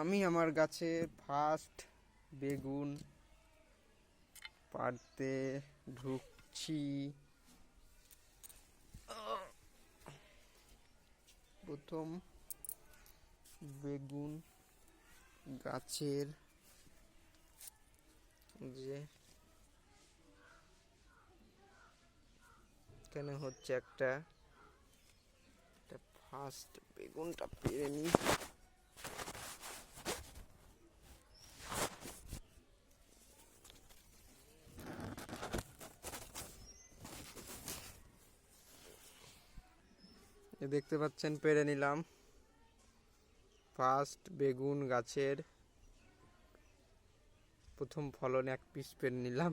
আমি আমার গাছে ফার্স্ট বেগুন পাড়তে ঢুকছি। প্রথম বেগুন গাছের যে এখানে হচ্ছে একটা ফার্স্ট বেগুনটা পেরে নিই। দেখতে পাচ্ছেন পেরে নিলাম ফার্স্ট বেগুন গাছের প্রথম ফলনে এক পিস পেরে নিলাম।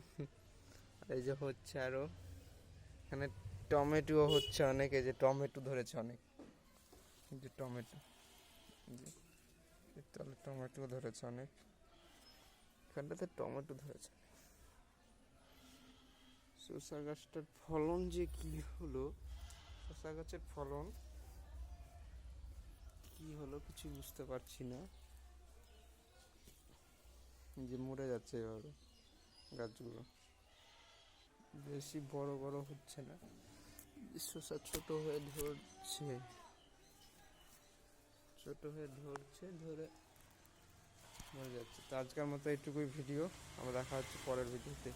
এই যে হচ্ছে আরো এখানে টমেটো হচ্ছে অনেক, এই যে টমেটো ধরেছে অনেক, এই যে টমেটো, তাহলে টমেটো ধরেছে অনেক, এখানটাতে টমেটো ধরেছে। শসা গাছটার ফলন যে কি হলো, শসা গাছের ফলন কি হলো কিছু বুঝতে পারছি না, যে মরে যাচ্ছে এভাবে গাছগুলো, বেশি বড় বড় হচ্ছে না, শসা ছোট হয়ে ধরছে, ধরে মরে যাচ্ছে। তো আজকের মতো এইটুকুই ভিডিও, আমরা দেখা হচ্ছে পরের ভিডিওতে।